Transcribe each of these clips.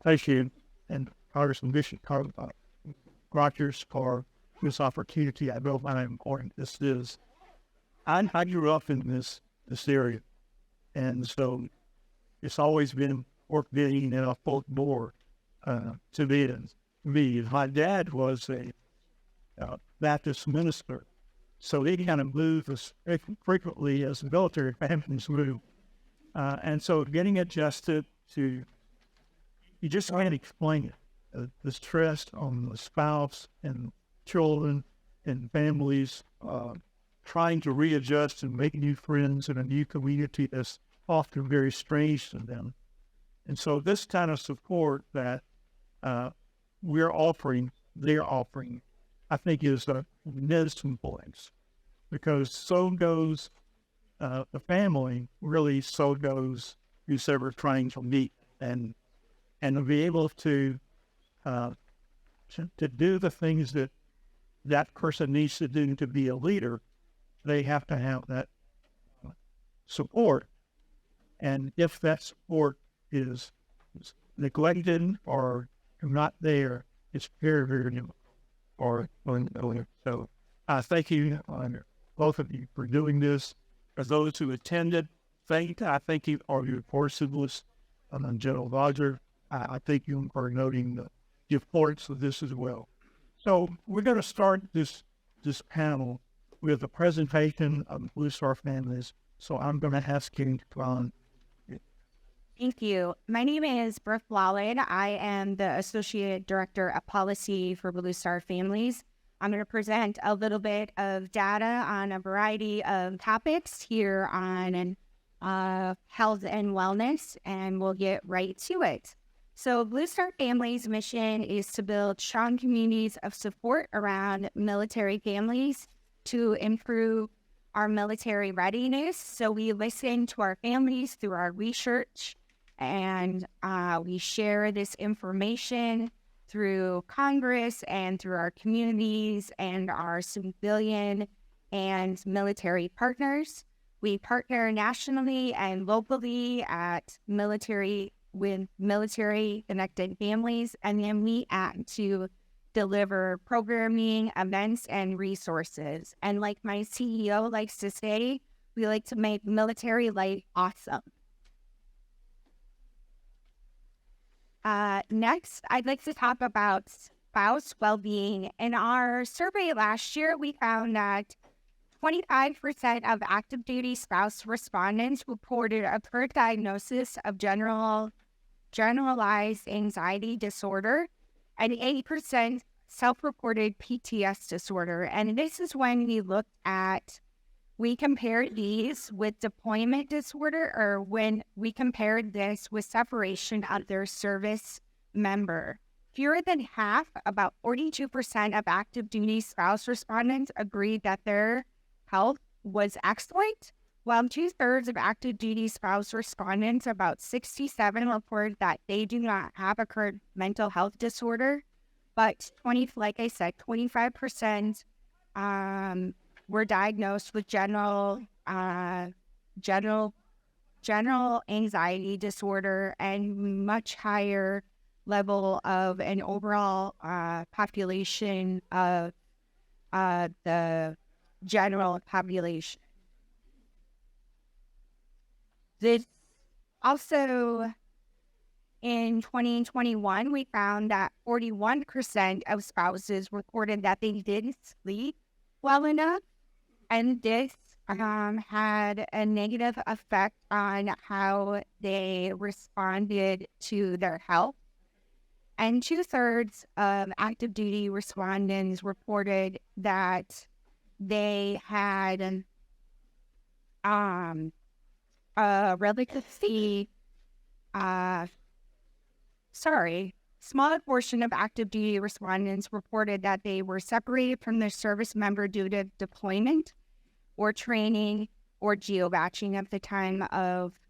thank you and Congressman Bishop Rogers for this opportunity. I know how important this is. I grew up in this area, and so it's always been worth being in a folk board to me. My dad was a Baptist minister, so he kind of moved as frequently as military families move. And so getting adjusted to, you just can't explain it. The stress on the spouse and children and families, trying to readjust and make new friends in a new community that's often very strange to them. And so this kind of support that they're offering, I think is a medicine place, because so goes the family, really so goes who's ever trying to meet, and to be able to do the things that person needs to do to be a leader. They have to have that support, and if that support is neglected or not there, it's very, very difficult. So I thank you, both of you, for doing this. For those who attended, I thank you, or your portions, General Roger. I thank you for noting the importance of this as well. So we're going to start this panel with a presentation of Blue Star families. So I'm going to ask you to go on. Thank you. My name is Brooke Lawlin. I am the Associate Director of Policy for Blue Star Families. I'm going to present a little bit of data on a variety of topics here on health and wellness, and we'll get right to it. So Blue Star Families' mission is to build strong communities of support around military families to improve our military readiness. So we listen to our families through our research, and we share this information through Congress and through our communities and our civilian and military partners. We partner nationally and locally with military-connected families, and then we act to deliver programming, events, and resources. And like my CEO likes to say, we like to make military life awesome. Next, I'd like to talk about spouse well-being. In our survey last year, we found that 25% of active duty spouse respondents reported a current diagnosis of generalized anxiety disorder, and 80% self-reported PTS disorder. And this is when we compared these with deployment disorder, or when we compared this with separation of their service member. Fewer than half, about 42% of active duty spouse respondents agreed that their health was excellent, while 2/3 of active duty spouse respondents, about 67, reported that they do not have a current mental health disorder. But 25% were diagnosed with general anxiety disorder, and much higher level of an overall population of the general population. This also, in 2021, we found that 41% of spouses reported that they didn't sleep well enough, and this had a negative effect on how they responded to their health. And 2/3 of active duty respondents reported that they had a relatively smaller portion of active duty respondents reported that they were separated from their service member due to deployment or training or geobaching at the time of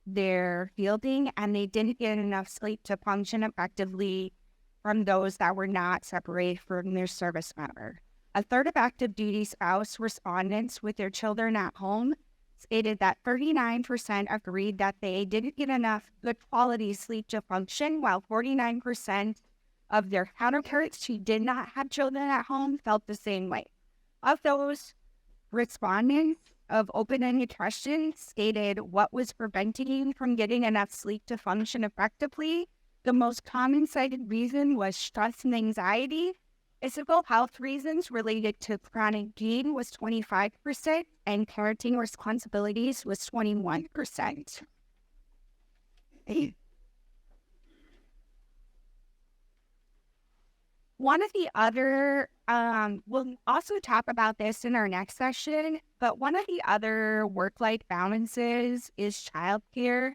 their fielding, and they didn't get enough sleep to function effectively from those that were not separated from their service member. 1/3 of active duty spouse respondents with their children at home stated that 39% agreed that they didn't get enough good quality sleep to function, while 49% of their counterparts who did not have children at home felt the same way. Of those respondents of open-ended questions stated what was preventing you from getting enough sleep to function effectively, the most common cited reason was stress and anxiety. Physical health reasons related to chronic pain was 25%, and parenting responsibilities was 21%. One of the other, we'll also talk about this in our next session, but one of the other work-life balances is childcare.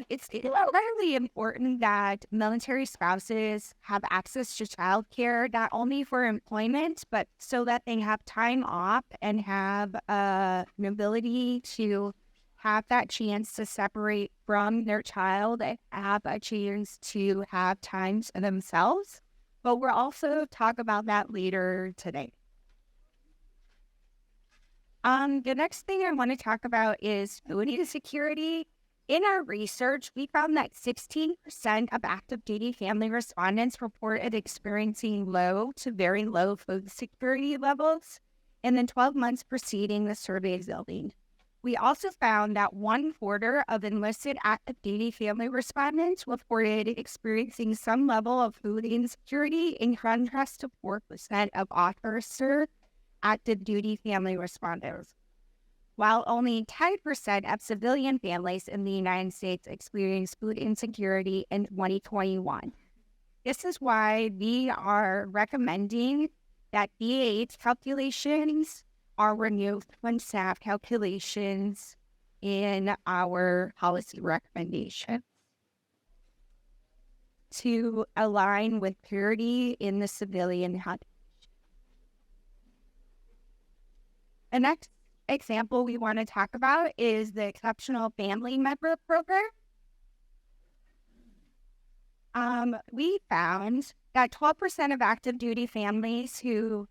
It's really important that military spouses have access to childcare, not only for employment, but so that they have time off and have an ability to have that chance to separate from their child and have a chance to have time to themselves. But we'll also talk about that later today. The next thing I want to talk about is food insecurity. In our research, we found that 16% of active duty family respondents reported experiencing low to very low food security levels in the 12 months preceding the survey building. We also found that 1/4 of enlisted active duty family respondents reported experiencing some level of food insecurity, in contrast to 4% of officer active duty family respondents, while only 10% of civilian families in the United States experienced food insecurity in 2021. This is why we are recommending that BAH calculations are removed from staff calculations in our policy recommendation to align with parity in the civilian population. The next example we want to talk about is the Exceptional Family Member Program. We found that 12% of active duty families who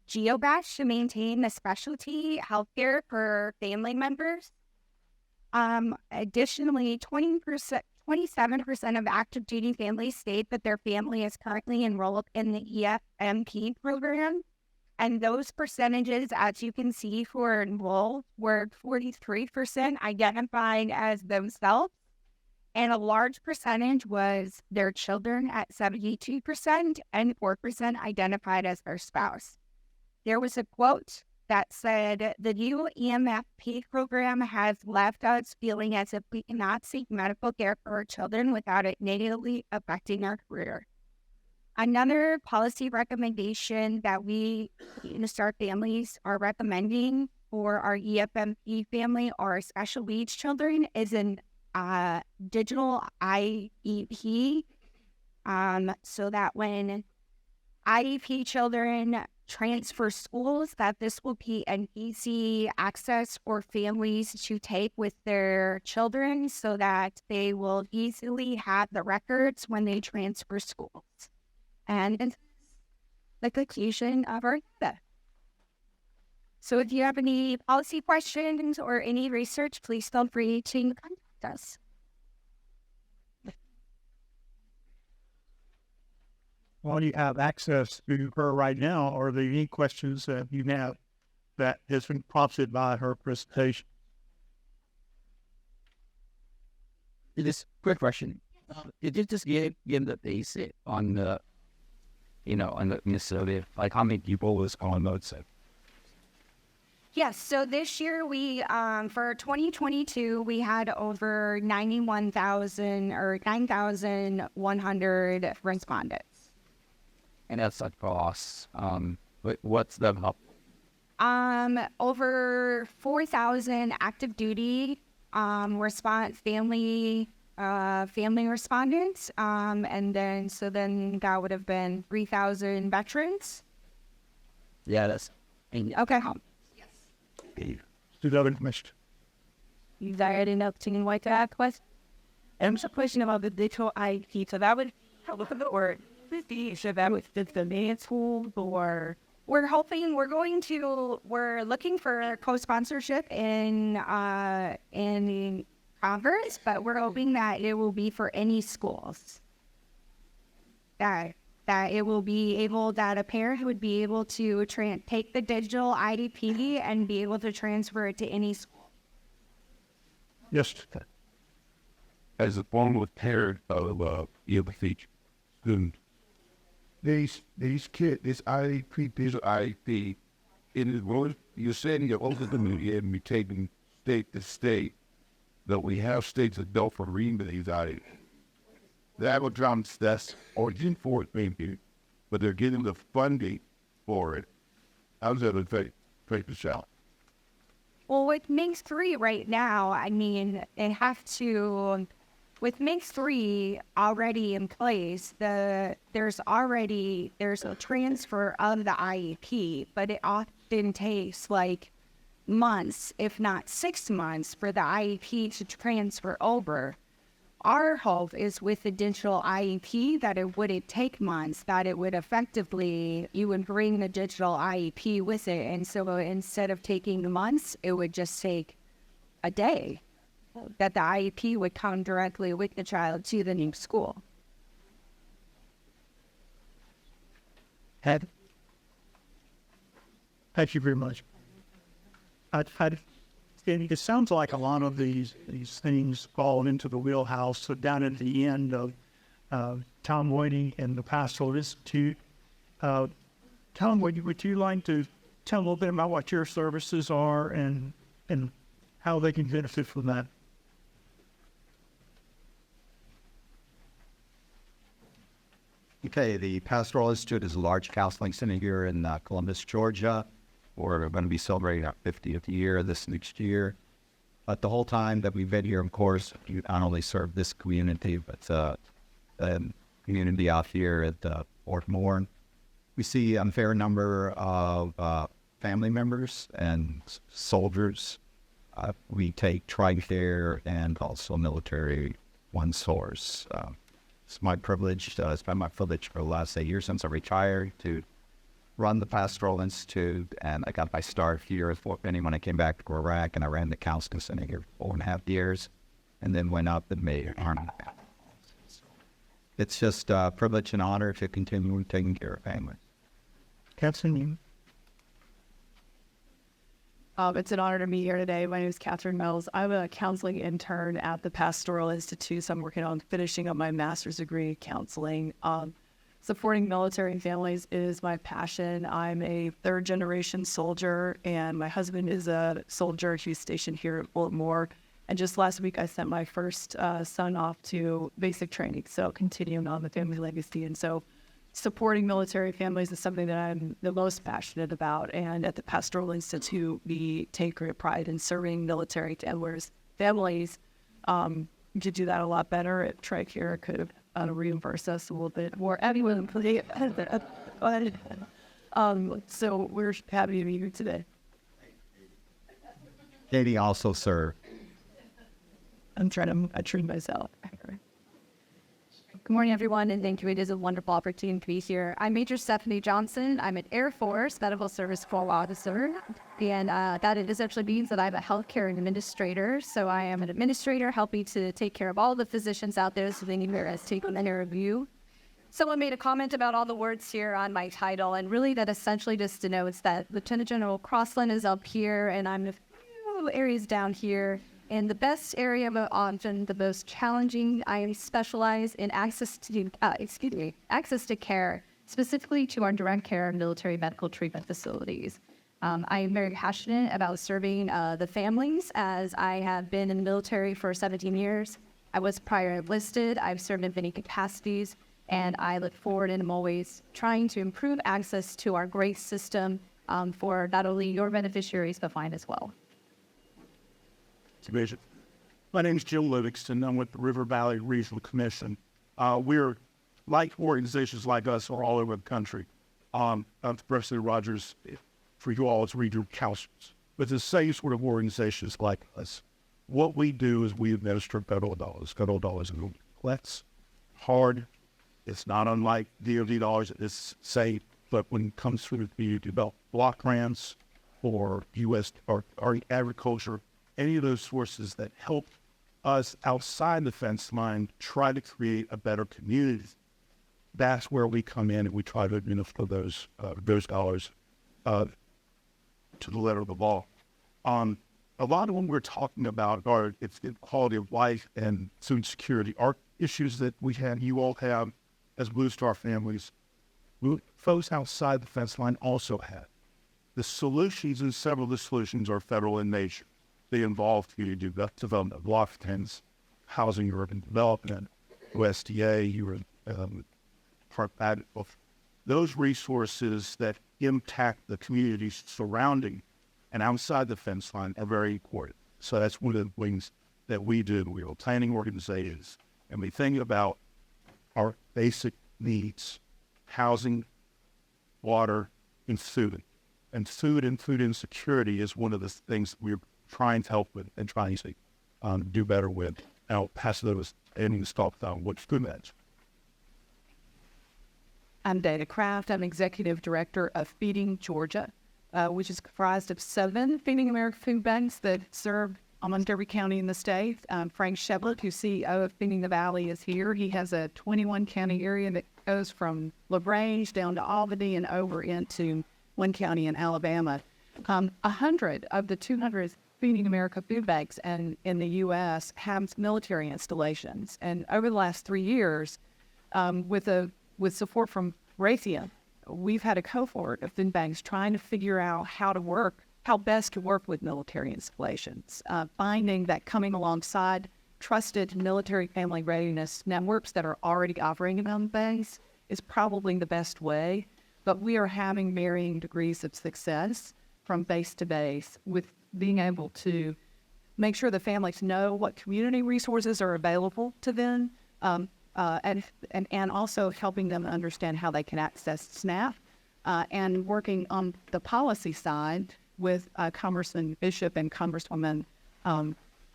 geobatch to maintain the specialty healthcare for family members. Additionally, 27% of active duty families state that their family is currently enrolled in the EFMP program. And those percentages, as you can see, who are enrolled were 43% identified as themselves, and a large percentage was their children at 72%, and 4% identified as their spouse. There was a quote that said, "The new EMFP program has left us feeling as if we cannot seek medical care for our children without it negatively affecting our career." Another policy recommendation that we in Start Families are recommending for our EFMP family or our special needs children is an digital IEP, so that when IEP children transfer schools, that this will be an easy access for families to take with their children so that they will easily have the records when they transfer schools. And the conclusion of our data. So if you have any policy questions or any research, please feel free to contact us. Well, you have access to her right now. Are there any questions that you have that has been prompted by her presentation? This quick question. Did you just give the basic on the, on the Minnesota, like how many people was on those? Yes, so this year we, for 2022, we had over 91,000 or 9,100 respondents. And that's like costs. What's the help? Over 4,000 active duty family respondents, and then that would have been 3,000 veterans. Yeah, that's okay. Yes. To the other commission. Is that enough to like that question? And it's a question about the digital IP. So that would help with the word. So that was just the main tool or We're hoping we're looking for co-sponsorship in Congress, but we're hoping that it will be for any schools. That it will be able, that a parent would be able to take the digital IDP and be able to transfer it to any school. Yes. As a former parent of ELC student, these kids, this IEP, digital IEP, it is what you're saying you're ultimately and be taking state to state, that we have states that don't read these IEPs. The Alabama's that's origin for it maybe, but they're getting the funding for it. How's that affect the child? Well, with MIGS 3 right now, I mean, they have to, with MIGS 3 already in place, there's a transfer of the IEP, but it often takes like months, if not 6 months, for the IEP to transfer over. Our hope is with the digital IEP that it wouldn't take months, that it would effectively, you would bring the digital IEP with it. And so instead of taking months, it would just take a day, that the IEP would come directly with the child to the new school. Thank you very much. It sounds like a lot of these things fall into the wheelhouse. So down at the end of Tom Whiting and the Pastoral Institute, Tom, would you like to tell a little bit about what your services are and how they can benefit from that? Okay, the Pastoral Institute is a large counseling center here in Columbus, Georgia. We're going to be celebrating our 50th year this next year. But the whole time that we've been here, of course, you not only serve this community, but the community out here at Fort Moore. We see a fair number of family members and soldiers. We take TRICARE and also military one source. It's my privilege, it's been my privilege for the last 8 years since I retired to run the Pastoral Institute, and I got my start here at Fort Benning when I came back to Iraq, and I ran the counseling center here for 4.5 years, and then went up and made Army. It's just a privilege and honor to continue taking care of families. Catherine? It's an honor to be here today. My name is Catherine Mills. I'm a counseling intern at the Pastoral Institute, so I'm working on finishing up my master's degree in counseling. Supporting military families is my passion. I'm a third-generation soldier, and my husband is a soldier. He's stationed here at Fort Moore. And just last week, I sent my first son off to basic training, so continuing on the family legacy. And so supporting military families is something that I'm the most passionate about. And at the Pastoral Institute, we take great pride in serving military families. To do that a lot better at TRICARE could reimburse us a little bit more. Everyone, so we're happy to be here today. Katie also served. I'm trying to train myself. Good morning, everyone, and thank you. It is a wonderful opportunity to be here. I'm Major Stephanie Johnson. I'm an Air Force Medical Service Corps officer, and that it essentially means that I'm a healthcare administrator. So I am an administrator helping to take care of all the physicians out there so they need to take their review. Someone made a comment about all the words here on my title, and really that essentially just denotes that Lieutenant General Crossland is up here, and I'm a few areas down here. And the best area, but often the most challenging, I am specialized in access to care, specifically to our direct care military medical treatment facilities. I am very passionate about serving the families, as I have been in the military for 17 years. I was prior enlisted. I've served in many capacities, and I look forward and I'm always trying to improve access to our great system for not only your beneficiaries, but mine as well. Division. My name is Jim Livingston. I'm with the River Valley Regional Commission. We're like organizations like us are all over the country. President Rogers, for you all, it's regional councils. But the same sort of organizations like us. What we do is we administer federal dollars. Federal dollars are complex, hard. It's not unlike DOD dollars. It's say but when it comes through the develop block grants or U.S. or agriculture, any of those sources that help us outside the fence line try to create a better community, that's where we come in and we try to administer those dollars to the letter of the law. A lot of when we're talking about are it's quality of life and food security are issues that you all have as Blue Star families. Folks outside the fence line also have. The solutions, and several of the solutions are federal in nature. They involve community development of block plans, housing, urban development, USDA, those resources that impact the communities surrounding and outside the fence line are very important. So that's one of the things that we do. We are planning organizations, and we think about our basic needs: housing, water, and food. And food insecurity is one of the things we're trying to help with and trying to do better with. I'll pass those and stop down what's good at. I'm Dana Kraft. I'm Executive Director of Feeding Georgia, which is comprised of 7 Feeding America food banks that serve almost every county in the state. Frank Shevlet, who's CEO of Feeding the Valley, is here. He has a 21-county area that goes from LaGrange down to Albany and over into one county in Alabama. 100 of the 200 Feeding America food banks in the U.S. have military installations. And over the last 3 years, with support from Raytheon, we've had a cohort of food banks trying to figure out how best to work with military installations, finding that coming alongside trusted military family readiness networks that are already operating on base is probably the best way. But we are having varying degrees of success from base to base with being able to make sure the families know what community resources are available to them, and also helping them understand how they can access SNAP, and working on the policy side with Congressman Bishop and Congresswoman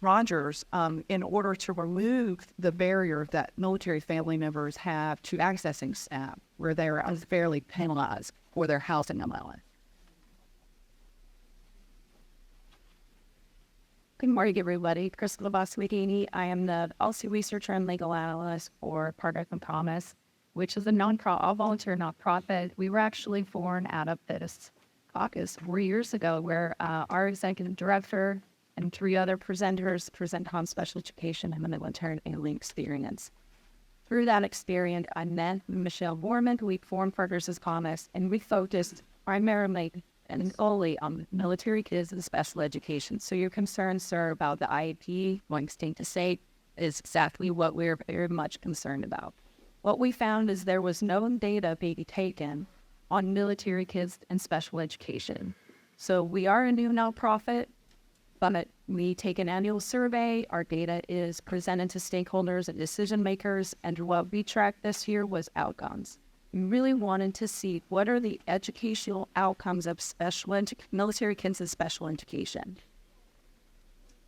Rogers in order to remove the barrier that military family members have to accessing SNAP, where they are unfairly penalized for their housing allowance. Good morning, everybody. Crystal Boswigini. I am the policy researcher and legal analyst for Partners in Promise, which is a all-volunteer nonprofit. We were actually born out of this caucus 4 years ago, where our executive director and 3 other presenters present on special education and the military alien experience. Through that experience, I met Michelle Borman. We formed Partners in Promise, and we focused primarily and solely on military kids and special education. So your concerns, sir, about the IEP going state to state is exactly what we're very much concerned about. What we found is there was no data being taken on military kids and special education. So we are a new nonprofit, but we take an annual survey. Our data is presented to stakeholders and decision makers, and what we tracked this year was outcomes. We really wanted to see what are the educational outcomes of military kids and special education.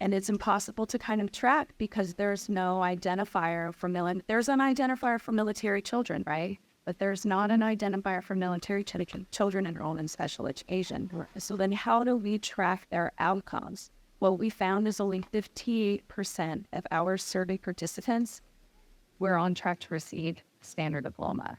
And it's impossible to kind of track because there's no identifier for there's an identifier for military children, right? But there's not an identifier for military children enrolled in special education. So then how do we track their outcomes? What we found is only 58% of our survey participants were on track to receive standard diploma.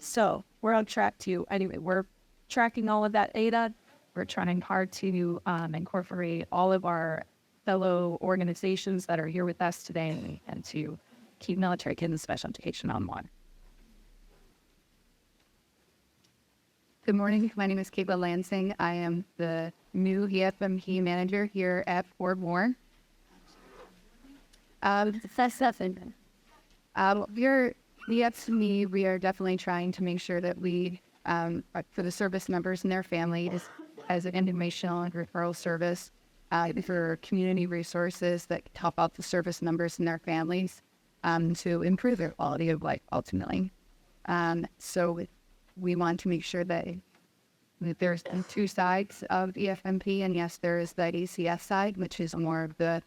So we're on track we're tracking all of that data. We're trying hard to incorporate all of our fellow organizations that are here with us today and to keep military kids and special education on one. Good morning. My name is Kayla Lansing. I am the new EFMP manager here at Fort Warren. We are definitely trying to make sure that we, for the service members and their families, as an informational and referral service, for community resources that help out the service members and their families to improve their quality of life, ultimately. So we want to make sure that there's 2 sides of EFMP, and yes, there is the ACS side, which is more of the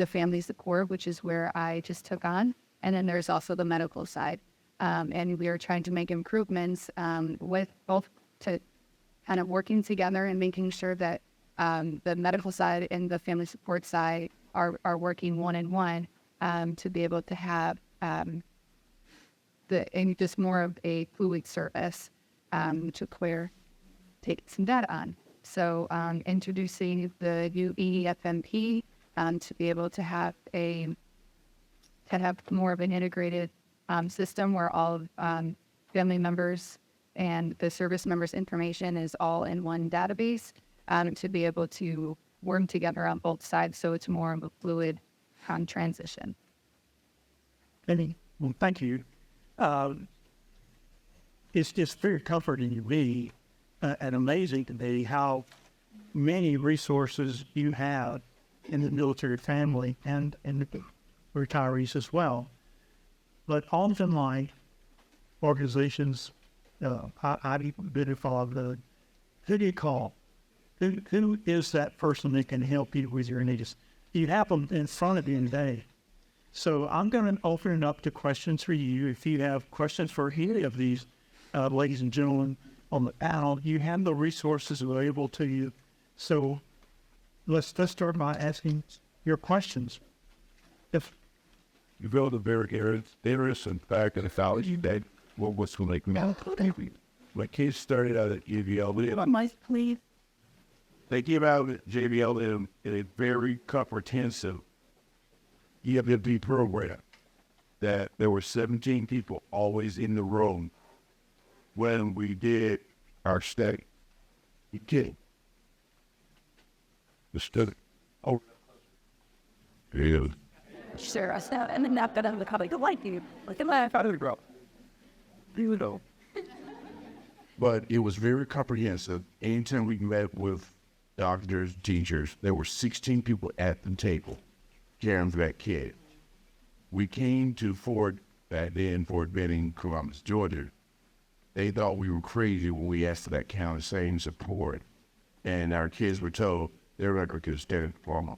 family support, which is where I just took on. And then there's also the medical side. And we are trying to make improvements with both to kind of working together and making sure that the medical side and the family support side are working one-on-one to be able to have just more of a fluid service to clear take some data on. So introducing the new EEFMP to be able to have more of an integrated system where all family members and the service members' information is all in one database to be able to work together on both sides, so it's more of a fluid transition. Well, thank you. It's just very comforting to me and amazing to me how many resources you have in the military family and the retirees as well. But often, like organizations, I've been involved in, who do you call? Who is that person that can help you with your needs? You have them in front of you today. So I'm going to open it up to questions for you. If you have questions for any of these ladies and gentlemen on the panel, you have the resources available to you. So let's start by asking your questions. If you build a very interesting fact and analogy that what's going to make me. My kids started out at JBL. Please. They came out at JBL in a very comprehensive EFMP program that there were 17 people always in the room when we did our study. You kidding? The study. Oh, yeah. Sure, I said, and then after that, the colleague like you. Look at my father grow. You know. But it was very comprehensive. Anytime we met with doctors, teachers, there were 16 people at the table caring for that kid. We came to Fort Benning, Columbus, Georgia. They thought we were crazy when we asked for that kind of same support. And our kids were told their record could stand for them.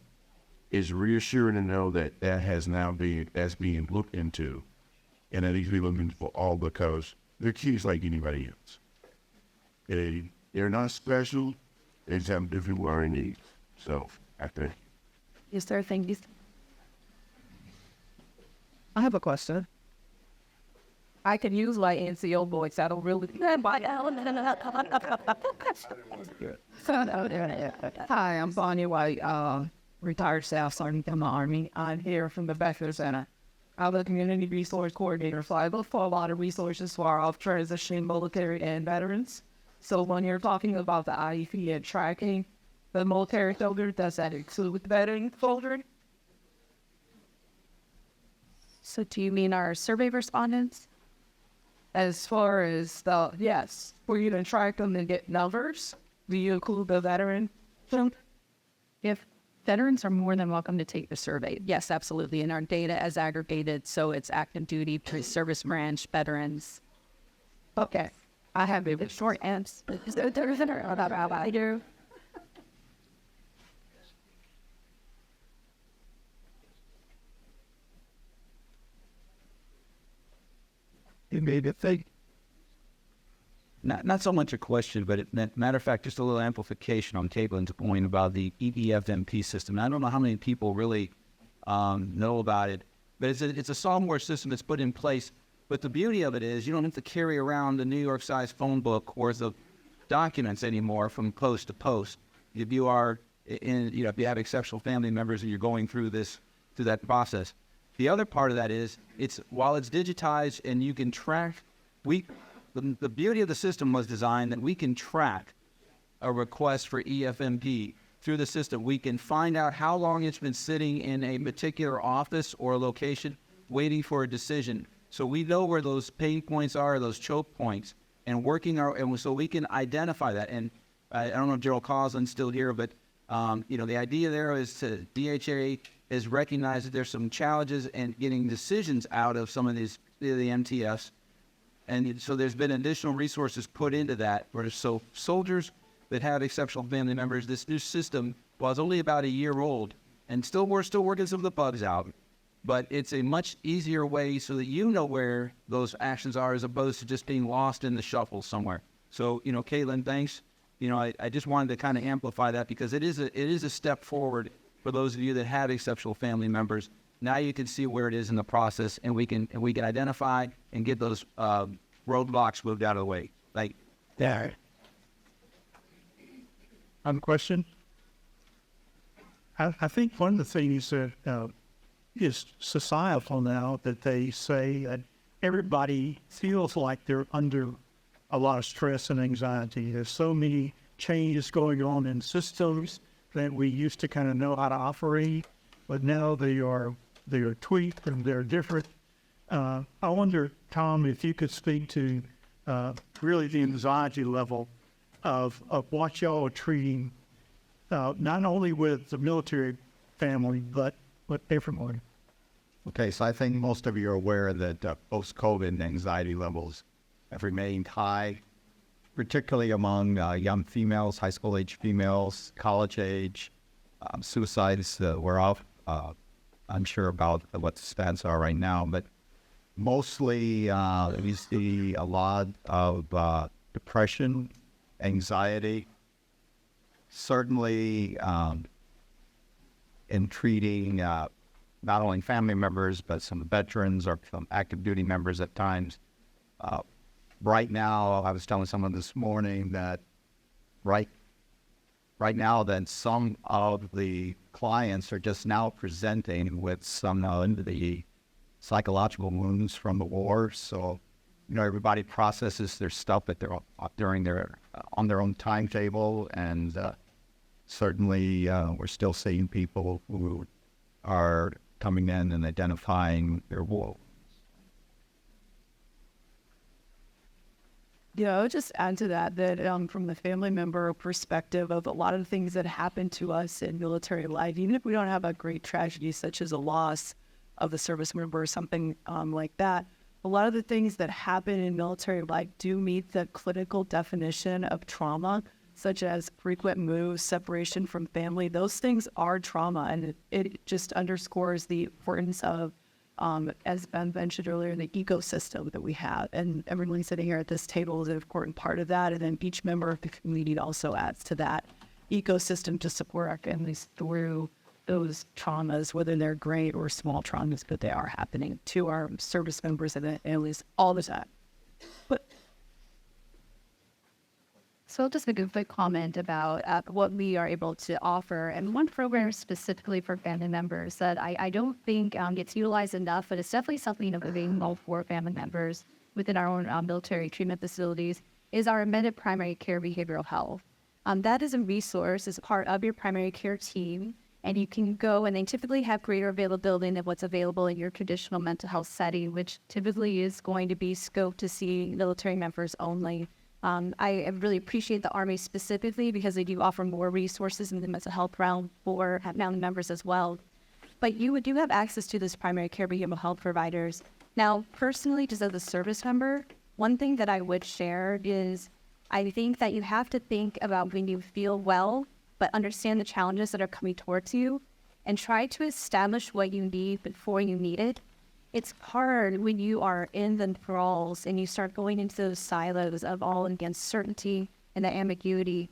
It's reassuring to know that that's being looked into, and that needs to be looked into for all, because they're kids like anybody else. They're not special. They just have different learning needs. So I think. Yes, sir. Thank you. I have a question. I can use my NCO voice. I don't really. Hi, I'm Bonnie White, retired Staff Sergeant from the Army. I'm here from the Becker Center. I'm the Community Resource Coordinator, so I look for a lot of resources for our off-transition military and veterans. So when you're talking about the IEP and tracking the military soldier, does that include the veteran soldier? So do you mean our survey respondents? As far as yes, for you to track them and get numbers, do you include the veteran? If veterans are more than welcome to take the survey. Yes, absolutely. And our data is aggregated, so it's active duty, service branch, veterans. Okay. I have a Short answer. I do. it made it think. Not so much a question, but matter of fact, just a little amplification on Caitlin's point about the EEFMP system. I don't know how many people really know about it, but it's a software system that's put in place. But the beauty of it is you don't have to carry around a New York-sized phone book worth of documents anymore from post to post. If you are if you have exceptional family members and you're going through that process. The other part of that is while it's digitized and you can track, the beauty of the system was designed that we can track a request for EFMP through the system. We can find out how long it's been sitting in a particular office or location waiting for a decision. So we know where those pain points are, those choke points, and so we can identify that. And I don't know if Gerald Coslin's still here, but the idea there is DHA has recognized that there's some challenges in getting decisions out of some of the MTFs. And so there's been additional resources put into that. So soldiers that have exceptional family members, this new system was only about a year old, and we're still working some of the bugs out. but it's a much easier way so that you know where those actions are as opposed to just being lost in the shuffle somewhere. So, Caitlin, thanks. I just wanted to kind of amplify that because it is a step forward for those of you that have exceptional family members. Now you can see where it is in the process, and we can identify and get those roadblocks moved out of the way. Like, Yeah. I have a question. I think one of the things that is societal now that they say that everybody feels like they're under a lot of stress and anxiety. There's so many changes going on in systems that we used to kind of know how to operate, but now they are tweaked and they're different. I wonder, Tom, if you could speak to really the anxiety level of what y'all are treating, not only with the military family, but everyone. Okay, so I think most of you are aware that post-COVID anxiety levels have remained high, particularly among young females, high school age females, college age. Suicides were up. Unsure about what the stats are right now, but mostly we see a lot of depression, anxiety, certainly in treating not only family members, but some veterans or some active duty members at times. Right now, I was telling someone this morning that right now that some of the clients are just now presenting with some of the psychological wounds from the war. So, everybody processes their stuff at on their own timetable, and certainly we're still seeing people who are coming in and identifying their wounds. Yeah, I would just add to that from the family member perspective of a lot of the things that happen to us in military life, even if we don't have a great tragedy such as a loss of the service member or something like that, a lot of the things that happen in military life do meet the clinical definition of trauma, such as frequent moves, separation from family. Those things are trauma, and it just underscores the importance of as Ben mentioned earlier, the ecosystem that we have. And everyone sitting here at this table is an important part of that. And then each member of the community also adds to that ecosystem to support our families through those traumas, whether they're great or small traumas, but they are happening to our service members and their families all the time. So I'll just make a quick comment about what we are able to offer. And one program specifically for family members that I don't think gets utilized enough, but it's definitely something available for family members within our own military treatment facilities, is our embedded primary care behavioral health. That is a resource as part of your primary care team. And you can go, and they typically have greater availability than what's available in your traditional mental health setting, which typically is going to be scoped to see military members only. I really appreciate the Army specifically because they do offer more resources in the mental health realm for family members as well. But you do have access to this primary care behavioral health providers. Now, personally, just as a service member, one thing that I would share is I think that you have to think about when you feel well, but understand the challenges that are coming towards you and try to establish what you need before you need it. It's hard when you are in the thralls and you start going into those silos of all against certainty and the ambiguity.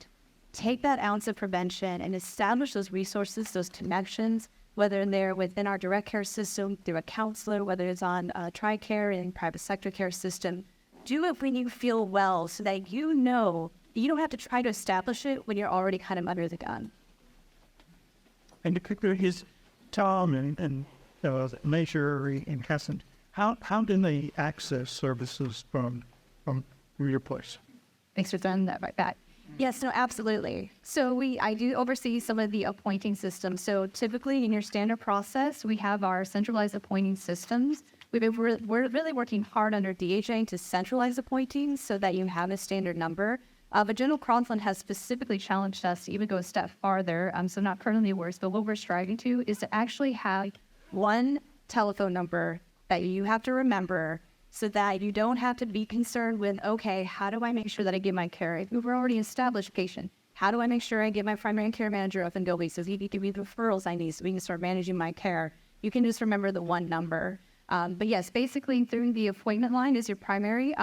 Take that ounce of prevention and establish those resources, those connections, whether they're within our direct care system, through a counselor, whether it's on TRICARE and private sector care system. Do it when you feel well so that you know you don't have to try to establish it when you're already kind of under the gun. And to quickly, his Tom and Major and Casson, how do they access services from your place? Thanks for throwing that right back. Yes, no, absolutely. So I do oversee some of the appointing systems. So typically in your standard process, we have our centralized appointing systems. We're really working hard under DHA to centralize appointing so that you have a standard number. But General Cronsland has specifically challenged us to even go a step farther. So not currently worse, but what we're striving to is to actually have one telephone number that you have to remember so that you don't have to be concerned with, okay, how do I make sure that I get my care? If we've already established patient, how do I make sure I get my primary care manager up and going so he can give me the referrals I need so we can start managing my care? you can just remember the one number. But yes, basically through the appointment line is your primary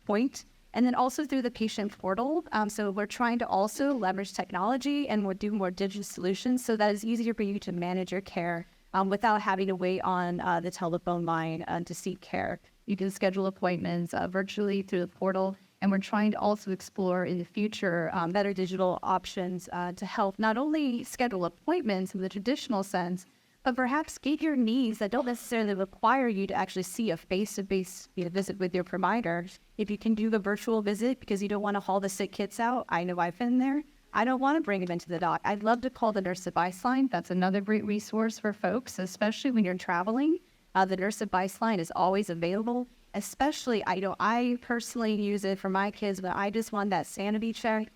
point, and then also through the patient portal. So we're trying to also leverage technology and we'll do more digital solutions so that it's easier for you to manage your care without having to wait on the telephone line to seek care. You can schedule appointments virtually through the portal, and we're trying to also explore in the future better digital options to help not only schedule appointments in the traditional sense, but perhaps get your needs that don't necessarily require you to actually see a face-to-face visit with your provider. If you can do the virtual visit because you don't want to haul the sick kids out, I know I've been there. I don't want to bring them into the doc. I'd love to call the nurse advice line. That's another great resource for folks, especially when you're traveling. The nurse advice line is always available. Especially, I personally use it for my kids, but I just want that sanity check.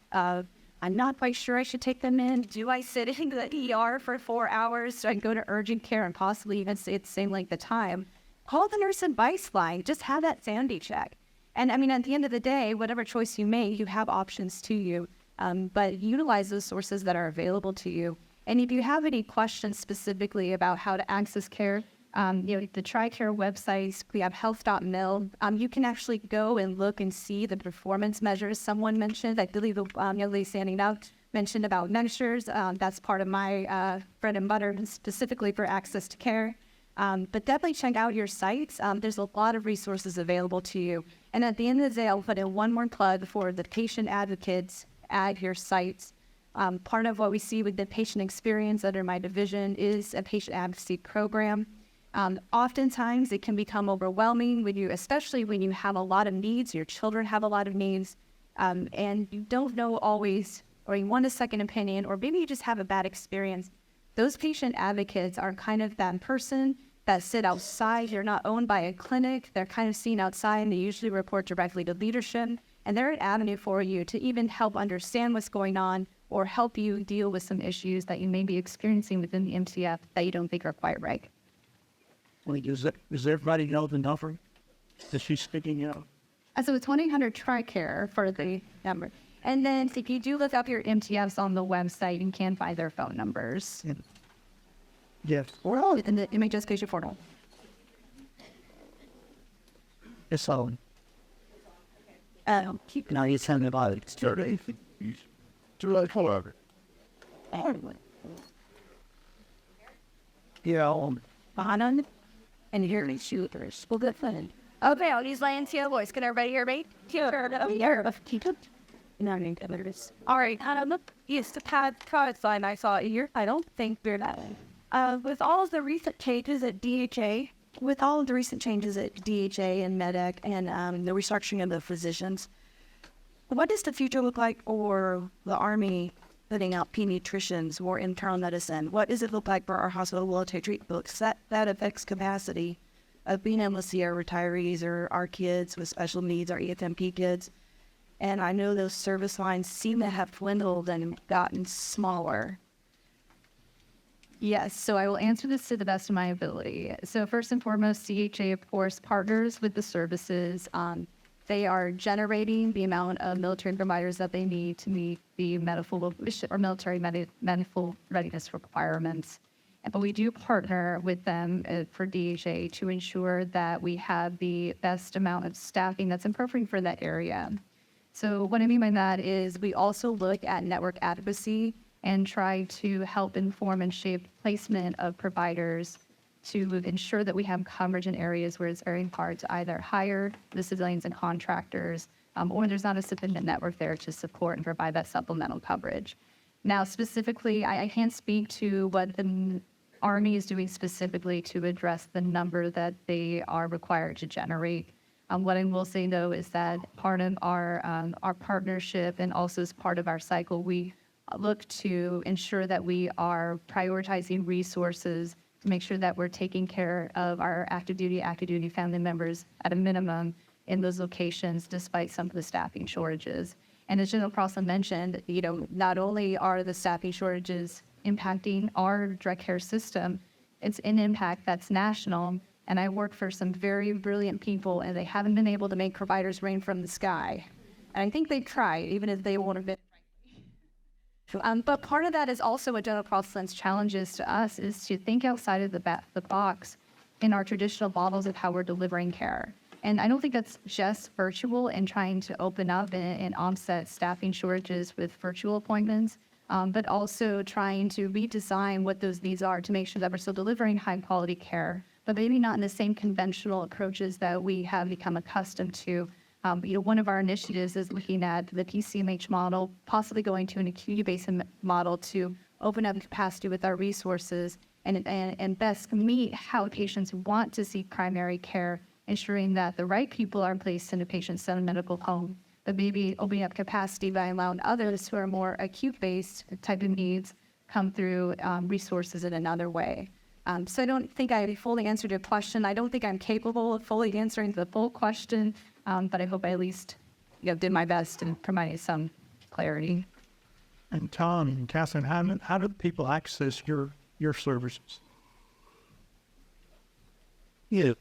I'm not quite sure I should take them in. Do I sit in the ER for 4 hours so I can go to urgent care and possibly even stay at the same length of time? Call the nurse advice line. Just have that sanity check. And I mean, at the end of the day, whatever choice you make, you have options to you. But utilize those sources that are available to you. And if you have any questions specifically about how to access care, the TRICARE websites, we have health.mil. You can actually go and look and see the performance measures. Someone mentioned, I believe the young lady standing up mentioned about measures. That's part of my bread and butter specifically for access to care. But definitely check out your sites. There's a lot of resources available to you. And at the end of the day, I'll put in one more plug for the patient advocates at your sites. Part of what we see with the patient experience under my division is a patient advocacy program. Oftentimes it can become overwhelming especially when you have a lot of needs, your children have a lot of needs, and you don't know always, or you want a second opinion, or maybe you just have a bad experience. Those patient advocates are kind of that person that sit outside. They're not owned by a clinic. They're kind of seen outside, and they usually report directly to leadership, and they're an avenue for you to even help understand what's going on or help you deal with some issues that you may be experiencing within the MCF that you don't think are quite right. Wait, does everybody know the number that she's speaking of? So it's 1-800-TRICARE for the number. And then if you do look up your MTFs on the website, you can find their phone numbers. Yes. Well, In the image education portal. it's on. Keep an eye on the body. Yeah. Behind and here they shooters. Well, good fun. Okay, I'll use Lancia voice. Can everybody hear me? All right, yes, the product line I saw here. I don't think we're that. With all of the recent changes at DHA, and MedEc and the restructuring of the physicians, what does the future look like for the Army putting out pediatricians or internal medicine? What does it look like for our hospital military treatment books? That affects capacity of being able to see our retirees or our kids with special needs, our EFMP kids. And I know those service lines seem to have dwindled and gotten smaller. Yes, so I will answer this to the best of my ability. So first and foremost, CHA, of course, partners with the services. They are generating the amount of military providers that they need to meet the medical or military medical readiness requirements. But we do partner with them for DHA to ensure that we have the best amount of staffing that's appropriate for that area. So what I mean by that is we also look at network advocacy and try to help inform and shape placement of providers to ensure that we have coverage in areas where it's very hard to either hire the civilians and contractors, or there's not a sufficient network there to support and provide that supplemental coverage. Now, specifically, I can't speak to what the Army is doing specifically to address the number that they are required to generate. What I will say, though, is that part of our partnership and also as part of our cycle, we look to ensure that we are prioritizing resources to make sure that we're taking care of our active duty family members at a minimum in those locations, despite some of the staffing shortages. And as General Crosland mentioned, not only are the staffing shortages impacting our direct care system, it's an impact that's national. And I work for some very brilliant people, and they haven't been able to make providers rain from the sky. And I think they tried, even if they won't admit. But part of that is also what Dental Crossland's challenges to us is to think outside of the box in our traditional models of how we're delivering care. And I don't think that's just virtual and trying to open up and offset staffing shortages with virtual appointments, but also trying to redesign what those needs are to make sure that we're still delivering high quality care, but maybe not in the same conventional approaches that we have become accustomed to. One of our initiatives is looking at the PCMH model, possibly going to an acuity-based model to open up capacity with our resources and best meet how patients want to seek primary care, ensuring that the right people are placed in a patient-centered medical home, but maybe opening up capacity by allowing others who are more acute-based type of needs come through resources in another way. So I don't think I fully answered your question. I don't think I'm capable of fully answering the full question, but I hope I at least did my best in providing some clarity. And Tom and Catherine, how do people access your services? Yeah.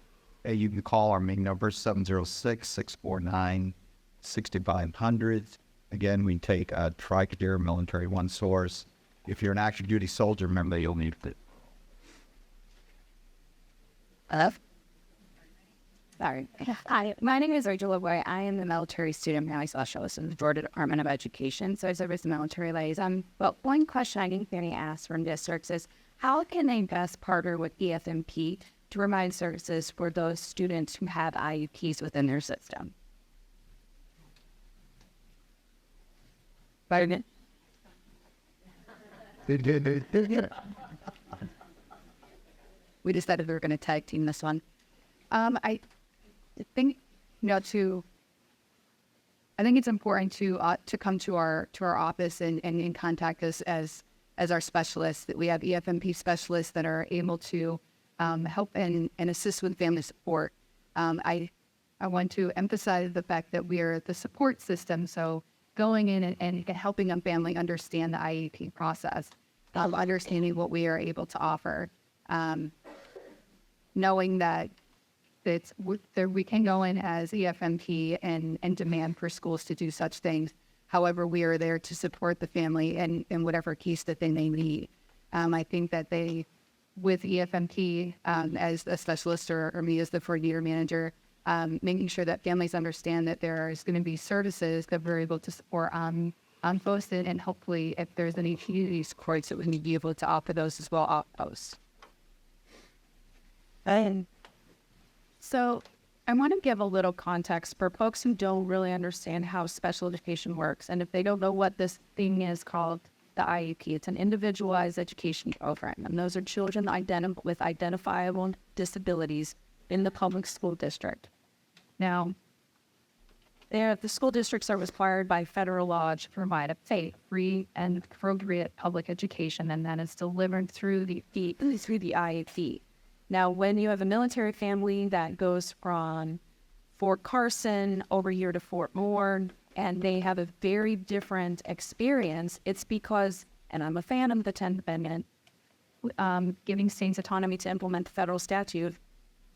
You can call our main number, 706-649-6500. Again, we take a Tricare Military One source. If you're an active duty soldier, remember you'll need it. Sorry. Hi, my name is Rachel LeBoy. I am the military student family specialist in the Georgia Department of Education. So I serve as the military liaison. But one question I didn't get any asked from districts is, how can they best partner with EFMP to provide services for those students who have IEPs within their system? Pardon? We decided we were going to tag team this one. I think I think it's important to come to our office and contact us as our specialists. That we have EFMP specialists that are able to help and assist with family support. I want to emphasize the fact that we are the support system. So going in and helping a family understand the IEP process, understanding what we are able to offer, knowing that we can go in as EFMP and demand for schools to do such things. However, we are there to support the family in whatever case that they may need. I think that with EFMP as a specialist or me as the coordinator manager, making sure that families understand that there is going to be services that we're able to support on post and hopefully if there's any community supports that we need to be able to offer those as well off post. And So I want to give a little context for folks who don't really understand how special education works. And if they don't know what this thing is called, the IEP, it's an individualized education program. And those are children with identifiable disabilities in the public school district. Now, the school districts are required by federal law to provide a free and appropriate public education, and that is delivered through the IEP. Now, when you have a military family that goes from Fort Carson over here to Fort Moore, and they have a very different experience, it's because, and I'm a fan of the 10th Amendment, giving states autonomy to implement the federal statute,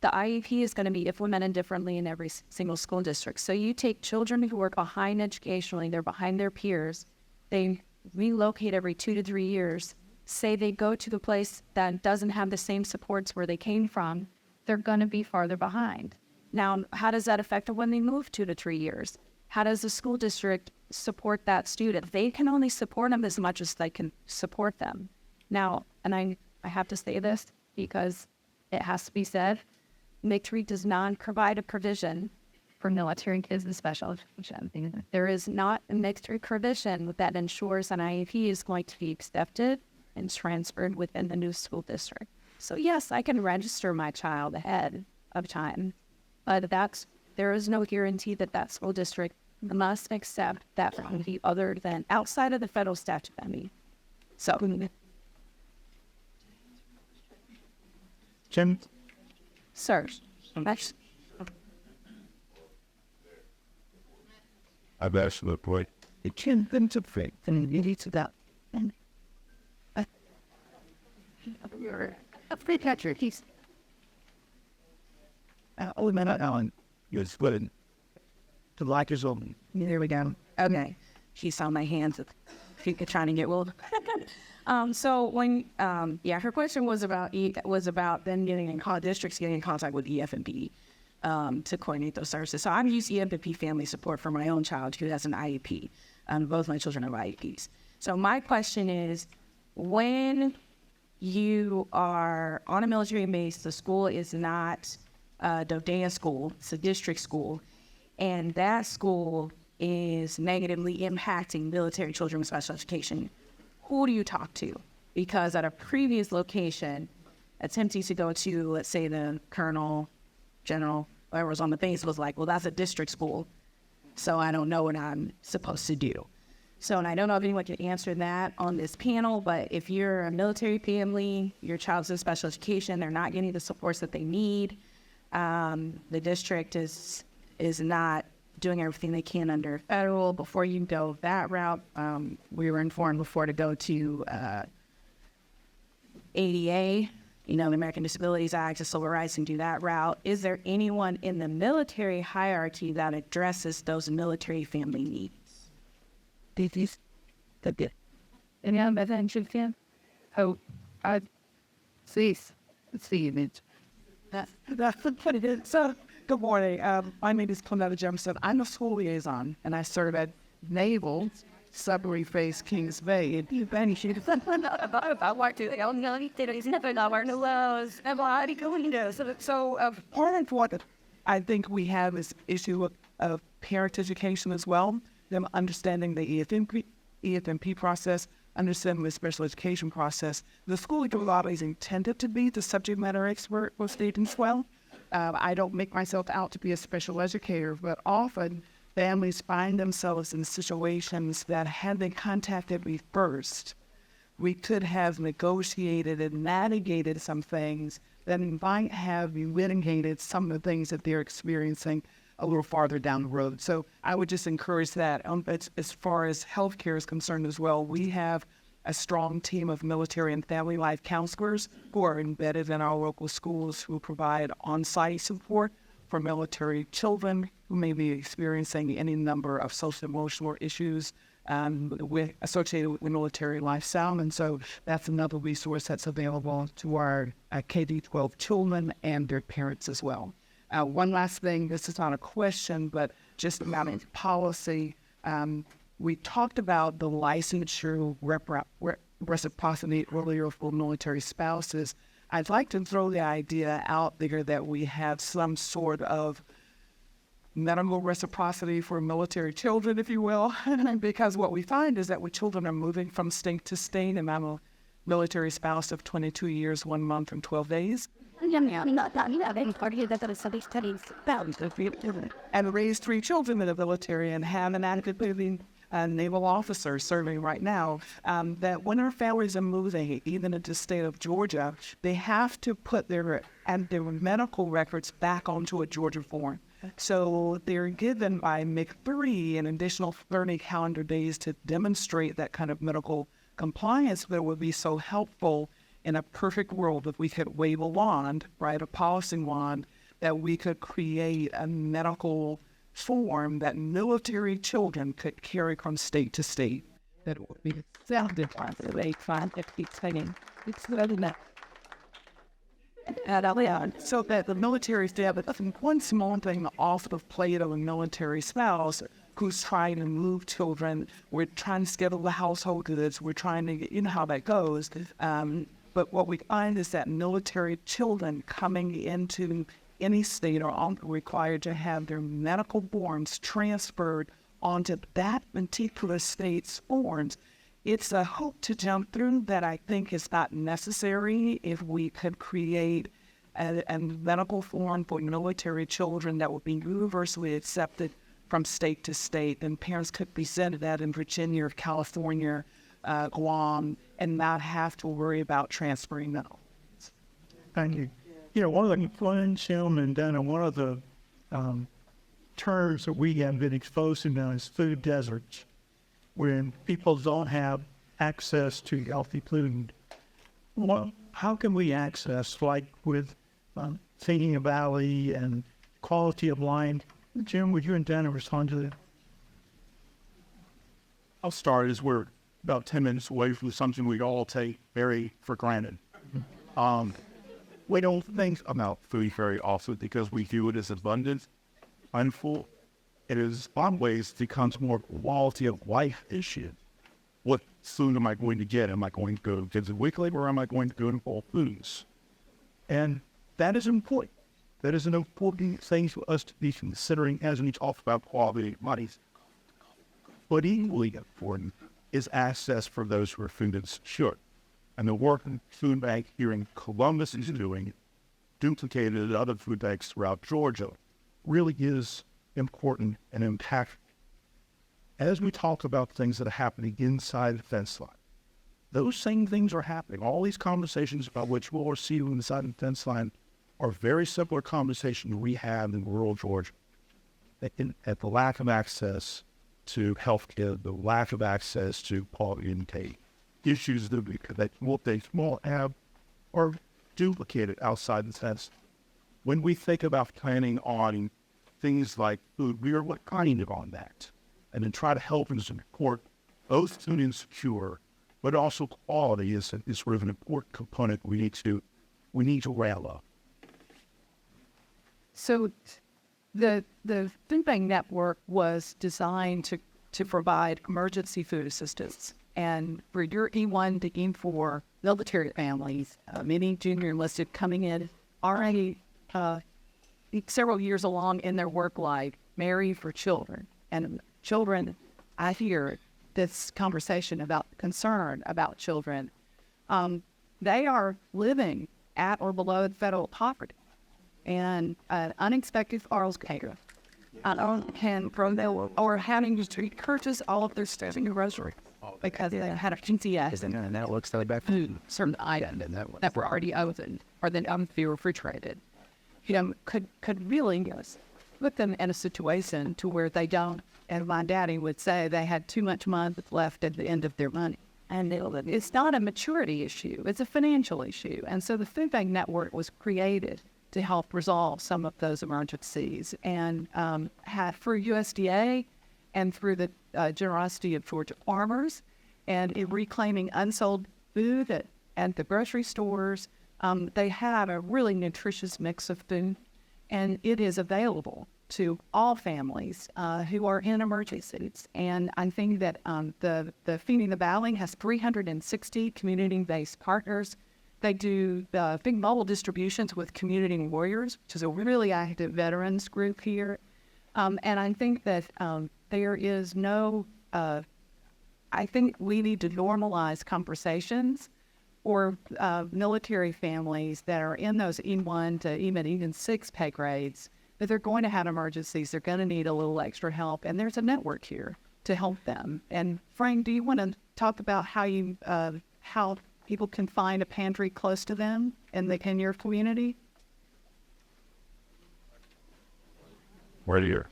the IEP is going to be implemented differently in every single school district. So you take children who are behind educationally, they're behind their peers, they relocate every 2 to 3 years, say they go to the place that doesn't have the same supports where they came from, they're going to be farther behind. Now, how does that affect them when they move 2 to 3 years? How does the school district support that student? They can only support them as much as they can support them. Now, and I have to say this because it has to be said, MIC-3 does not provide a provision for military kids in special education. There is not a MIC-3 provision that ensures an IEP is going to be accepted and transferred within the new school district. So yes, I can register my child ahead of time, but there is no guarantee that that school district must accept that IEP other than outside of the federal statute. So. Jim? Sir. I've asked the point. It can't been to fake, and you need to that. You're a free catcher. He's Oh, man, Alan. You're splitting. The light is on. There we go. Okay. He saw my hands. trying to get Will. So when, her question was about them districts getting in contact with EFMP to coordinate those services. So I've used EFMP Family Support for my own child who has an IEP. Both my children have IEPs. So my question is, when you are on a military base, the school is not a DODEA school, it's a district school, and that school is negatively impacting military children with special education, who do you talk to? Because at a previous location, attempting to go to, let's say, the colonel, general, whoever was on the base was like, well, that's a district school, so I don't know what I'm supposed to do. So, and I don't know if anyone can answer that on this panel, but if you're a military family, your child's in special education, they're not getting the supports that they need, the district is not doing everything they can under federal. Before you go that route, we were informed before to go to ADA, the American Disabilities Act, the Civil Rights, and do that route. Is there anyone in the military hierarchy that addresses those military family needs? Any other attention, Kim? Oh, I see it. That's what it is. So, good morning. My name is Clonetta Jefferson. I'm a school liaison, and I serve at Naval Submarine Base Kings Bay. I work So, part of what I think we have is issue of parent education as well. Them understanding the EFMP process, understanding the special education process. The school is intended to be the subject matter expert for students as well. I don't make myself out to be a special educator, but often families find themselves in situations that had they contacted me first, we could have negotiated and navigated some things that might have mitigated some of the things that they're experiencing a little farther down the road. So I would just encourage that. As far as healthcare is concerned as well, we have a strong team of military and family life counselors who are embedded in our local schools who provide on-site support for military children who may be experiencing any number of social emotional issues associated with military lifestyle. And so that's another resource that's available to our KD-12 children and their parents as well. One last thing, this is not a question, but just about policy. We talked about the licensure reciprocity earlier for military spouses. I'd like to throw the idea out there that we have some sort of medical reciprocity for military children, if you will, because what we find is that when children are moving from state to state, and I'm a military spouse of 22 years, 1 month, and 12 days, and raised 3 children in the military and have an active naval officer serving right now, that when our families are moving, even into the state of Georgia, they have to put their medical records back onto a Georgia form. So they're given by MIC-3 an additional 30 calendar days to demonstrate that kind of medical compliance, but it would be so helpful in a perfect world if we could wave a wand, right, a policy wand, that we could create a medical form that military children could carry from state to state. That would be so that the military family, one small thing off the plate of a military spouse who's trying to move children, we're trying to schedule the household goods, we're trying to get, how that goes. But what we find is that military children coming into any state are required to have their medical forms transferred onto that particular state's forms. It's a hoop to jump through that I think is not necessary if we could create a medical form for military children that would be universally accepted from state to state. And parents could be sent that in Virginia or California, Guam, and not have to worry about transferring them. Thank you. One of the complaints, and Dana, one of the terms that we have been exposed to now is food deserts, when people don't have access to healthy food. Well, how can we access, like with Thinking Valley and quality of life? Jim, would you and Dana respond to that? I'll start as we're about 10 minutes away from something we all take very for granted. We don't think about food very often because we view it as abundant, mindful. It is, in some ways, becomes more quality of life issue. What food am I going to get? Am I going to go to Visit Weekly or am I going to go to Whole Foods? And that is important. That is an important thing for us to be considering as we talk about quality of money. But equally important is access for those who are food insecure. And the work the food bank here in Columbus is doing, duplicated at other food banks throughout Georgia, really is important and impactful. As we talk about things that are happening inside the fence line, those same things are happening. All these conversations about which we'll receive inside the fence line are very similar conversations we have in rural Georgia. At the lack of access to health care, the lack of access to quality intake, issues that what they small have are duplicated outside the fence. When we think about planning on things like food, we are kind of on that. And then try to help and support both food insecure, but also quality is sort of an important component we need to rail up. So the food bank network was designed to provide emergency food assistance. And for your E1 to E4 military families, many junior enlisted coming in already several years along in their work life, married for children. And children, I hear this conversation about concern about children. They are living at or below the federal poverty. And unexpected falls care can from them or having to purchase all of their stuff in the grocery because they had a PTS and that looks like food, certain items that were already opened or then refrigerated. Could really put them in a situation to where they don't, and my daddy would say they had too much money left at the end of their money. And it's not a maturity issue, it's a financial issue. And so the Food Bank Network was created to help resolve some of those emergencies. And for USDA and through the generosity of Georgia farmers and in reclaiming unsold food at the grocery stores, they have a really nutritious mix of food, and it is available to all families who are in emergencies. And I think that the Feeding the Valley has 360 community-based partners. They do big mobile distributions with Community Warriors, which is a really active veterans group here. And I think that there is no, I think we need to normalize conversations for military families that are in those E1 to even 6 pay grades, that they're going to have emergencies, they're going to need a little extra help, and there's a network here to help them. And Frank, do you want to talk about how people can find a pantry close to them in your community? Right here.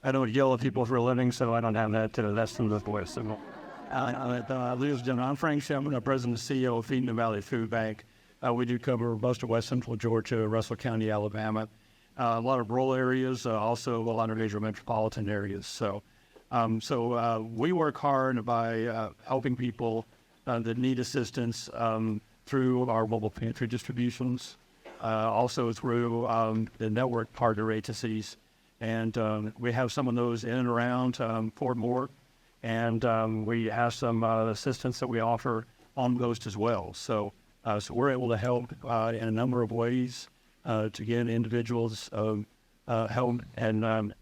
I don't yell at people for a living, so I don't have that. That's from the voice. Ladies and gentlemen, I'm Frank Shepard, president and CEO of Feeding the Valley Food Bank. We do cover most of West Central Georgia, Russell County, Alabama, a lot of rural areas, also a lot of major metropolitan areas. So we work hard by helping people that need assistance through our mobile pantry distributions, also through the network partner agencies. And we have some of those in and around Fort Moore, and we have some assistance that we offer on those as well. So we're able to help in a number of ways to get individuals help. And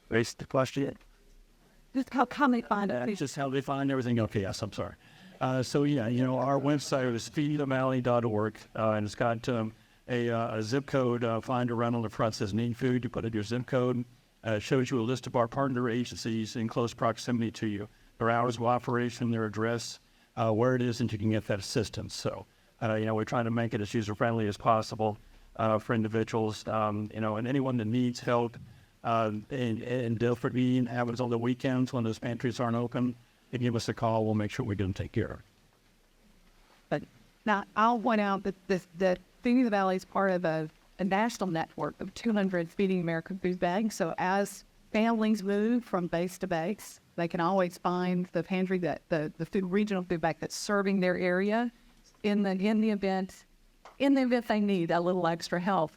raise the question. Just how they find it. Just how they find everything. Okay, yes, I'm sorry. Our website is feedthevalley.org, and it's got a zip code finder around on the front says need food. You put in your zip code. It shows you a list of our partner agencies in close proximity to you, their hours of operation, their address, where it is, and you can get that assistance. So, we're trying to make it as user-friendly as possible for individuals, and anyone that needs help. And different eating happens on the weekends when those pantries aren't open. If you give us a call, we'll make sure we're going to take care of it. But now I'll point out that Feeding the Valley is part of a national network of 200 Feeding America food banks. So as families move from base to base, they can always find the pantry that the regional food bank that's serving their area in the event they need a little extra help.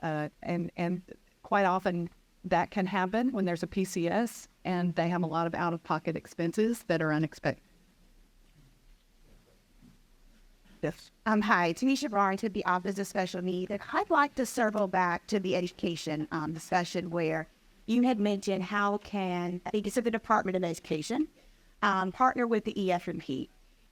And quite often that can happen when there's a PCS and they have a lot of out-of-pocket expenses that are unexpected. Yes. Hi, Tanisha Barnes with the Office of Special Needs. And I'd like to circle back to the education discussion where you had mentioned how can, I think it's the Department of Education, partner with the EF&P.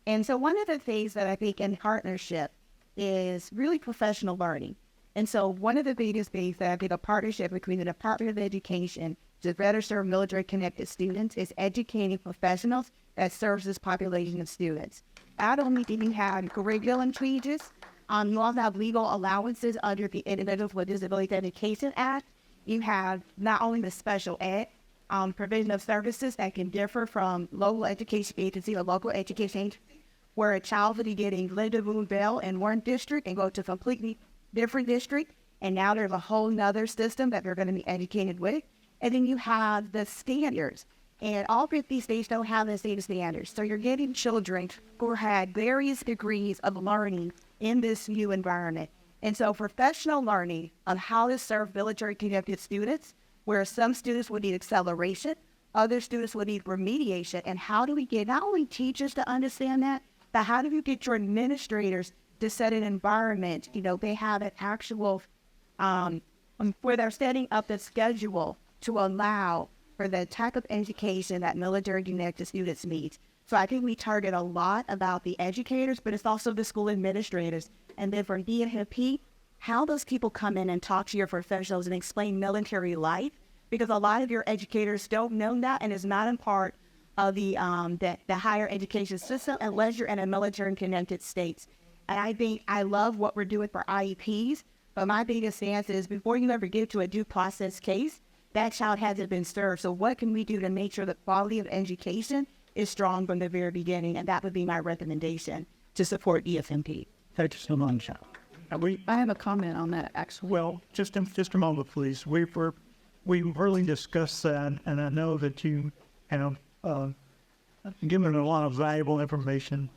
And so one of the things that I think in partnership is really professional learning. And so one of the biggest things that I think a partnership between the Department of Education to better serve military-connected students is educating professionals that serves this population of students. Not only do you have curriculum changes, you also have legal allowances under the Individuals with Disabilities Education Act. You have not only the special ed provision of services that can differ from local education agency or local education agency, where a child will be getting Linda Boone Bell in one district and go to a completely different district, and now there's a whole nother system that they're going to be educated with. And then you have the standards, and all 50 states don't have the same standards. So you're getting children who had various degrees of learning in this new environment. And so professional learning on how to serve military-connected students, where some students would need acceleration, other students would need remediation, and how do we get not only teachers to understand that, but how do you get your administrators to set an environment, they have an actual, where they're setting up the schedule to allow for the type of education that military-connected students need. So I think we target a lot about the educators, but it's also the school administrators. And then for DNP, how those people come in and talk to your professionals and explain military life, because a lot of your educators don't know that and is not a part of the higher education system unless you're in a military-connected state. And I think I love what we're doing for IEPs, but my biggest stance is before you ever get to a due process case, that child hasn't been served. So what can we do to make sure the quality of education is strong from the very beginning? And that would be my recommendation to support EFMP. Thank you so much. I have a comment on that, actually. Well, just a moment, please. We really discussed that, and I know that you have given a lot of valuable information.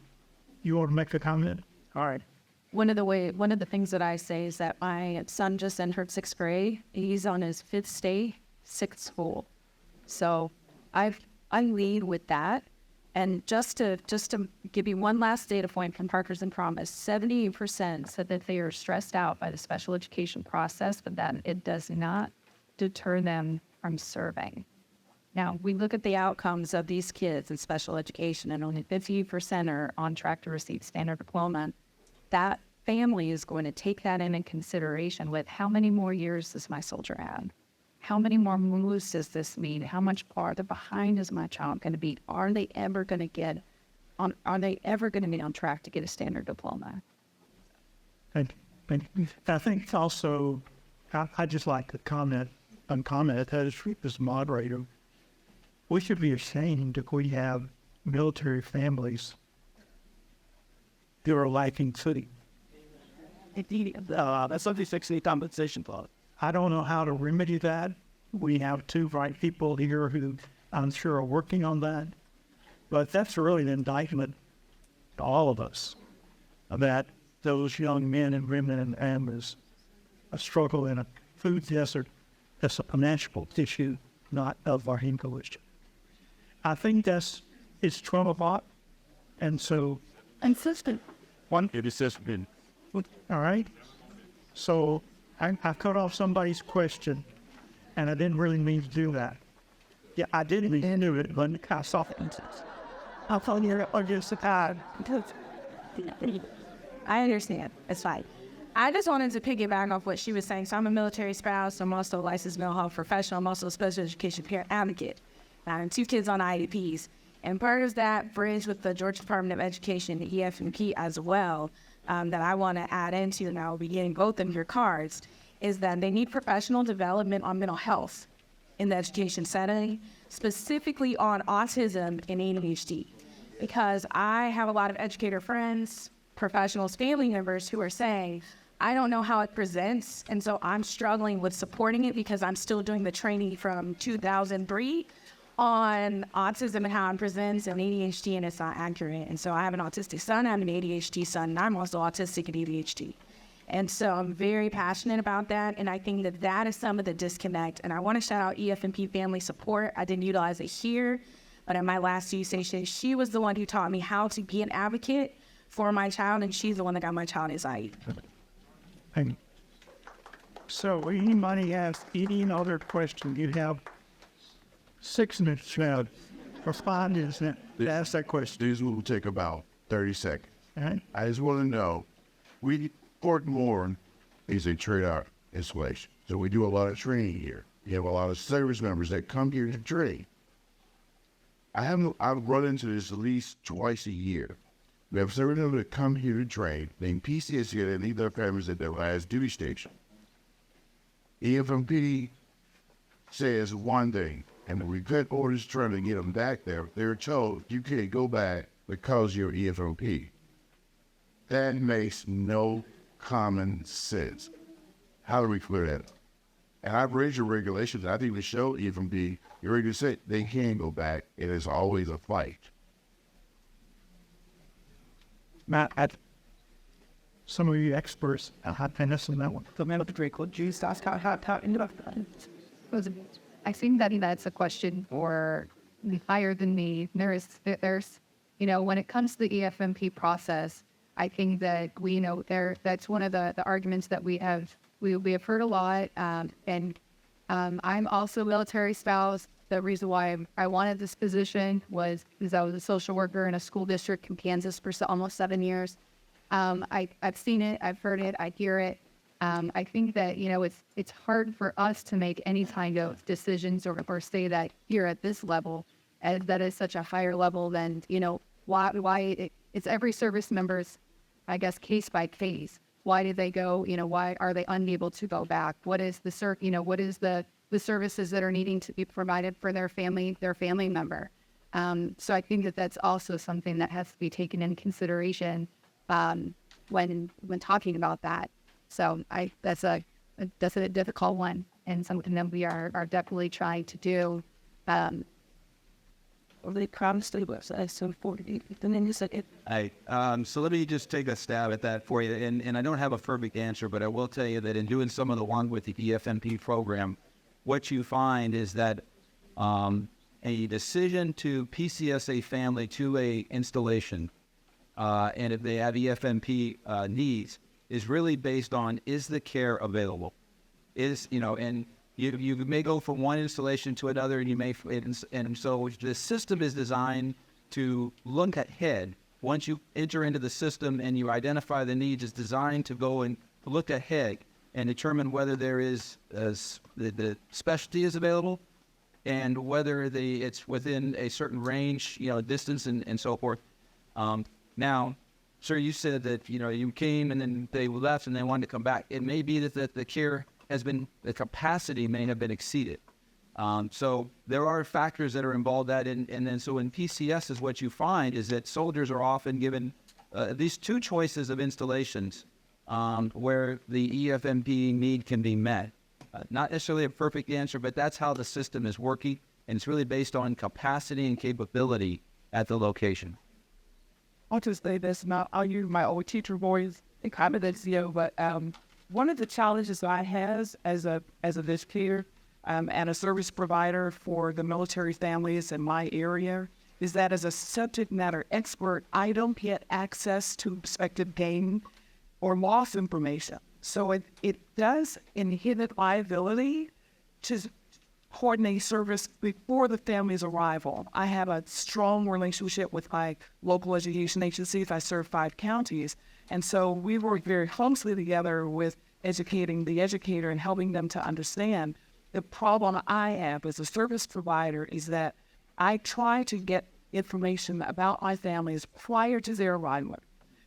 You want to make a comment? All right. One of the things that I say is that my son just entered 6th grade. He's on his 5th day, 6th school. So I lead with that. And just to give you one last data point from Parkers and Promise, 78% said that they are stressed out by the special education process, but that it does not deter them from serving. Now, we look at the outcomes of these kids in special education, and only 50% are on track to receive standard diploma. That family is going to take that into consideration with how many more years does my soldier have? How many more moves does this mean? How much farther behind is my child going to be? Are they ever going to be on track to get a standard diploma? Thank you. I think also, I just like to comment as moderator, we should be ashamed if we have military families who are lacking footing. That's something 60 compensation clause. I don't know how to remedy that. We have two bright people here who I'm sure are working on that. But that's really an indictment to all of us that those young men and women and families struggle in a food desert. That's a financial issue, not of our coalition. I think it's 12 o'clock, and so Insistent. It is just been. all right. So I cut off somebody's question, and I didn't really mean to do that. Yeah, I didn't mean to do it, but I saw it. I'll tell you against the tide. I understand. It's fine. I just wanted to piggyback off what she was saying. So I'm a military spouse. I'm also a licensed mental health professional. I'm also a special education parent advocate. I have 2 kids on IEPs. And part of that bridge with the Georgia Department of Education, the EF&P as well, that I want to add into, and I will be getting both of your cards, is that they need professional development on mental health in the education setting, specifically on autism and ADHD. Because I have a lot of educator friends, professionals, family members who are saying, I don't know how it presents. And so I'm struggling with supporting it because I'm still doing the training from 2003 on autism and how it presents and ADHD, and it's not accurate. And so I have an autistic son, I have an ADHD son, and I'm also autistic and ADHD. And so I'm very passionate about that, and I think that that is some of the disconnect. And I want to shout out EFMP Family Support. I didn't utilize it here, but at my last youth station, she was the one who taught me how to be an advocate for my child, and she's the one that got my child his IE. And so anybody has any other question, you have 6 minutes now or 5 minutes now to ask that question. This will take about 30 seconds. All right? I just want to know, Fort Moore is a trade-out installation. So we do a lot of training here. You have a lot of service members that come here to train. I've run into this at least twice a year. We have service members that come here to train, named PCS here, they leave their families at their last duty station. EFMP says one thing, and when we get orders trying to get them back there, they're told you can't go back because you're EFMP. That makes no common sense. How do we clear that up? And I've raised your regulations. I think we show EFMP, you're ready to say they can go back. It is always a fight. Matt, some of you experts, and this on that one. I think that that's a question for higher than me. There's, when it comes to the EFMP process, I think that that's one of the arguments that we have heard a lot. And I'm also a military spouse. The reason why I wanted this position was because I was a social worker in a school district in Kansas for almost 7 years. I've seen it, I've heard it, I hear it. I think that, it's hard for us to make any kind of decisions or say that here at this level, as that is such a higher level than, why it's every service member's, I guess, case by case. Why did they go? Why are they unable to go back? What is what is the services that are needing to be provided for their family member? So I think that that's also something that has to be taken into consideration when talking about that. So that's a difficult one and something that we are definitely trying to do. So let me just take a stab at that for you. And I don't have a perfect answer, but I will tell you that in doing some of the one with the EFMP program, what you find is that a decision to PCS a family to a installation, and if they have EFMP needs, is really based on, is the care available? And you may go from one installation to another, and you may, and so the system is designed to look ahead. Once you enter into the system and you identify the needs, it's designed to go and look ahead and determine whether there is the specialty is available, and whether it's within a certain range, distance and so forth. Now, sir, you said that you came and then they left and they wanted to come back. It may be that the care the capacity may have been exceeded. So there are factors that are involved and then so in PCS is what you find is that soldiers are often given these two choices of installations where the EFMP need can be met. Not necessarily a perfect answer, but that's how the system is working, and it's really based on capacity and capability at the location. I'll just say this, now I'll use my old teacher voice and comment this, but one of the challenges I have as an educator and a service provider for the military families in my area is that as a subject matter expert, I don't get access to prospective gain or loss information. So it does inhibit my ability to coordinate service before the family's arrival. I have a strong relationship with my local education agencies. I serve 5 counties. And so we work very closely together with educating the educator and helping them to understand. The problem I have as a service provider is that I try to get information about my families prior to their arrival,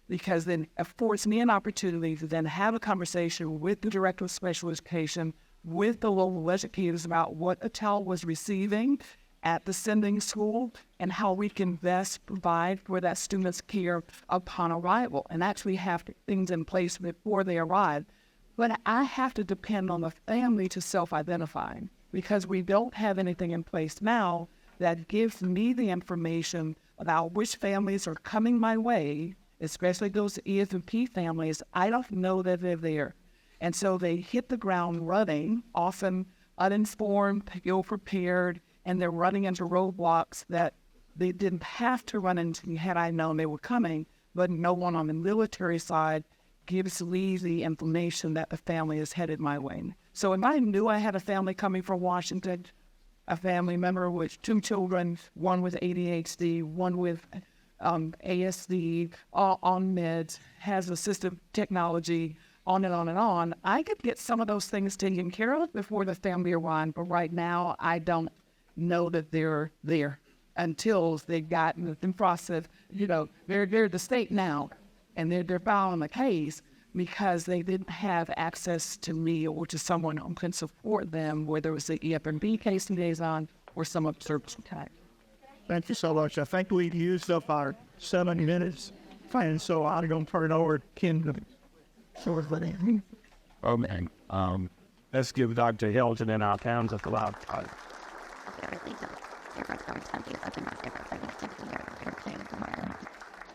because then it affords me an opportunity to then have a conversation with the director of special education, with the local educators about what a child was receiving at the sending school and how we can best provide for that student's care upon arrival and actually have things in place before they arrive. But I have to depend on the family to self-identify because we don't have anything in place now that gives me the information about which families are coming my way, especially those EFP families. I don't know that they're there. And so they hit the ground running, often uninformed, ill-prepared, and they're running into roadblocks that they didn't have to run into had I known they were coming, but no one on the military side gives me the information that the family is headed my way. So if I knew I had a family coming from Washington, a family member with 2 children, one with ADHD, one with ASD, all on meds, has assistive technology, on and on and on, I could get some of those things taken care of before the family arrived. But right now, I don't know that they're there until they've gotten in process. You know, they're the state now, and they're filing the case because they didn't have access to me or to someone who can support them, whether it was the EFMB case liaison or some of the service type. Thank you so much. I think we've used up our 7 minutes, and so I'm going to turn it over to Ken. Oh, man. Let's give Dr. Hilton and our towns a lot of time.